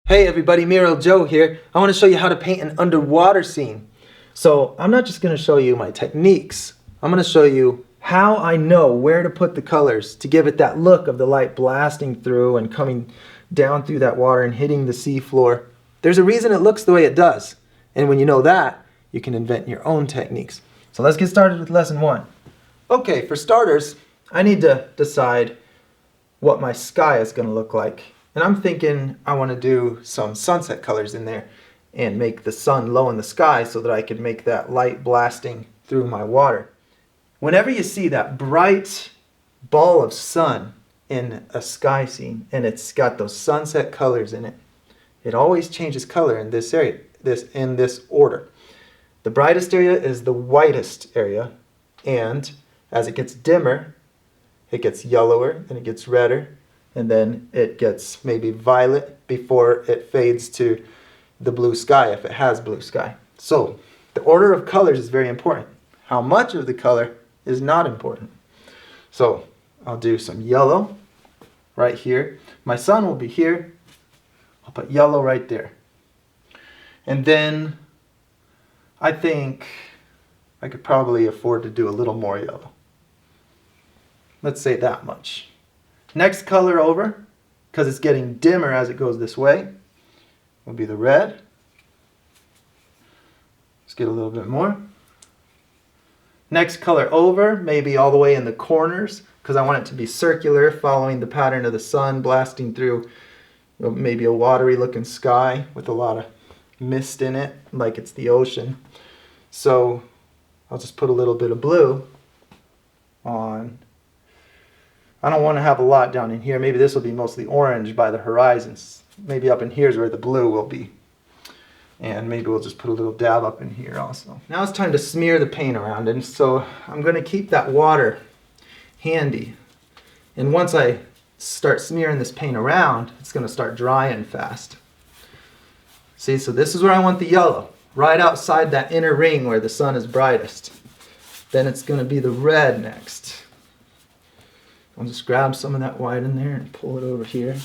Hey everybody, Miro Joe here. I want to show you how to paint an underwater scene. So I'm not just going to show you my techniques. I'm going to show you how I know where to put the colors to give it that look of the light blasting through and coming down through that water and hitting the sea floor. There's a reason it looks the way it does. And when you know that, you can invent your own techniques. So let's get started with lesson 1. Okay, for starters, I need to decide what my sky is going to look like. And I'm thinking I want to do some sunset colors in there and make the sun low in the sky so that I can make that light blasting through my water. Whenever you see that bright ball of sun in a sky scene and it's got those sunset colors in it, it always changes color in this area, in this order. The brightest area is the whitest area, and as it gets dimmer, it gets yellower and it gets redder. And then it gets maybe violet before it fades to the blue sky if it has blue sky. So the order of colors is very important. How much of the color is not important. So I'll do some yellow right here. My sun will be here. I'll put yellow right there. And then I think I could probably afford to do a little more yellow. Let's say that much. Next color over, because it's getting dimmer as it goes this way, will be the red. Let's get a little bit more. Next color over, maybe all the way in the corners, because I want it to be circular, following the pattern of the sun blasting through maybe a watery looking sky with a lot of mist in it, like it's the ocean. So I'll just put a little bit of blue on. I don't want to have a lot down in here. Maybe this will be mostly orange by the horizons. Maybe up in here is where the blue will be. And maybe we'll just put a little dab up in here also. Now it's time to smear the paint around. And so I'm going to keep that water handy. And once I start smearing this paint around, it's going to start drying fast. See, so this is where I want the yellow. Right outside that inner ring where the sun is brightest. Then it's going to be the red next. I'll just grab some of that white in there and pull it over here.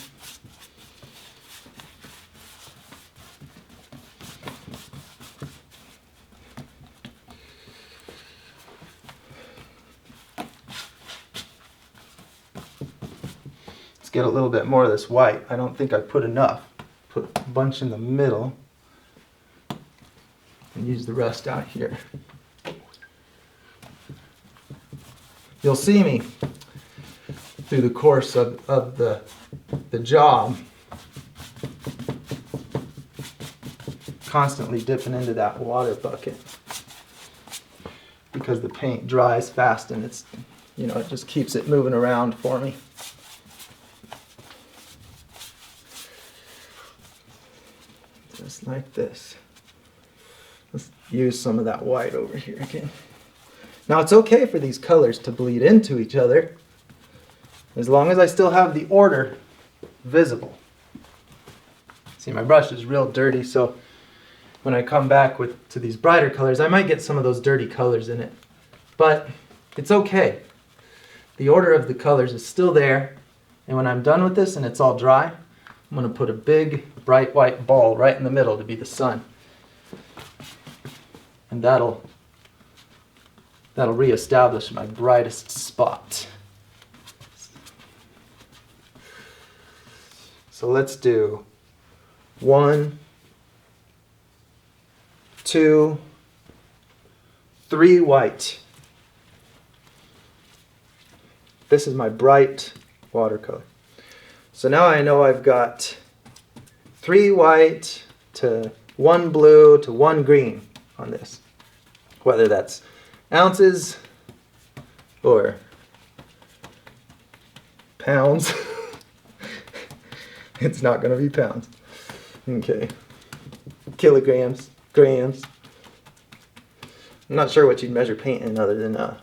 Let's get a little bit more of this white. I don't think I put enough. Put a bunch in the middle and use the rest out here. You'll see me through the course of the job constantly dipping into that water bucket because the paint dries fast and it's, it just keeps it moving around for me. Just like this. Let's use some of that white over here again. Now it's okay for these colors to bleed into each other as long as I still have the order visible. See, my brush is real dirty, so when I come back to these brighter colors, I might get some of those dirty colors in it. But it's okay. The order of the colors is still there, and when I'm done with this and it's all dry, I'm going to put a big bright white ball right in the middle to be the sun. And that'll reestablish my brightest spot. So let's do 1, 2, 3 white. This is my bright watercolor. So now I know I've got 3 white to 1 blue to 1 green on this. Whether that's ounces or pounds. It's not going to be pounds. Okay. Kilograms, grams. I'm not sure what you'd measure paint in other than, I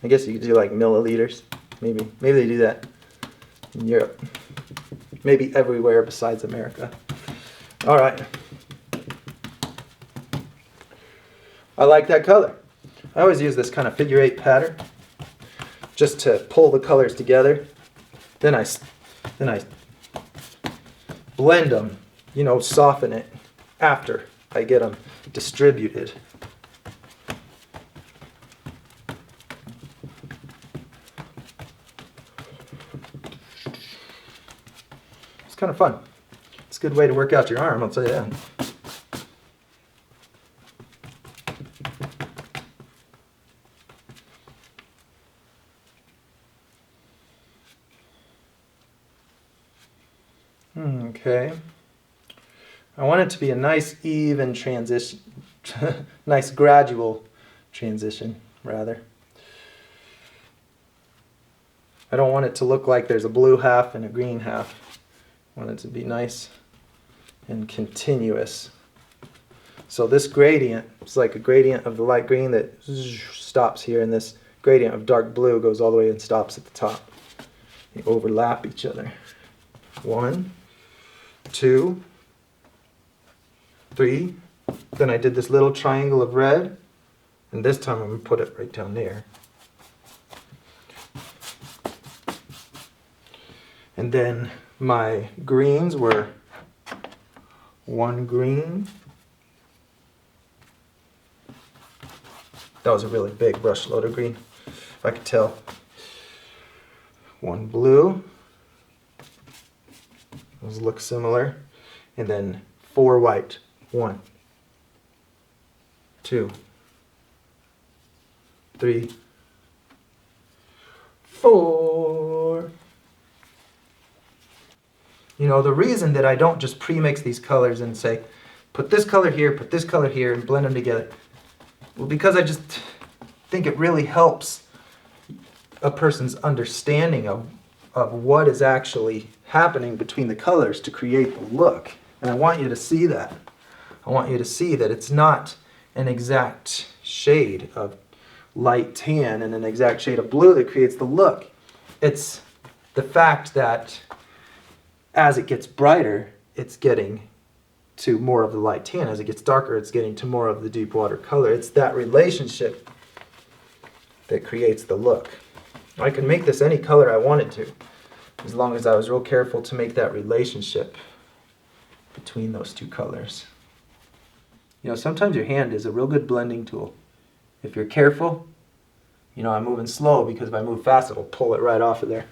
guess you could do like milliliters. Maybe they do that in Europe. Maybe everywhere besides America. All right. I like that color. I always use this kind of figure 8 pattern just to pull the colors together. Then I blend them, you know, soften it after I get them distributed. It's kind of fun. It's a good way to work out your arm, I'll tell you that. Okay. I want it to be a nice even transition, nice gradual transition, rather. I don't want it to look like there's a blue half and a green half. I want it to be nice and continuous. So this gradient is like a gradient of the light green that stops here, and this gradient of dark blue goes all the way and stops at the top. They overlap each other. 1, 2, 3. Then I did this little triangle of red, and this time I'm going to put it right down there. And then my greens were 1 green. That was a really big brush load of green, if I could tell. 1 blue. Those look similar. And then 4 white. 1, 2, 3, 4. You know, the reason that I don't just pre-mix these colors and say, put this color here, and blend them together, well, because I just think it really helps a person's understanding of what is actually happening between the colors to create the look. And I want you to see that. I want you to see that it's not an exact shade of light tan and an exact shade of blue that creates the look. It's the fact that as it gets brighter, it's getting to more of the light tan. As it gets darker, it's getting to more of the deep water color. It's that relationship that creates the look. I can make this any color I wanted to, as long as I was real careful to make that relationship between those two colors. You know, sometimes your hand is a real good blending tool. If you're careful, you know, I'm moving slow because if I move fast, it'll pull it right off of there.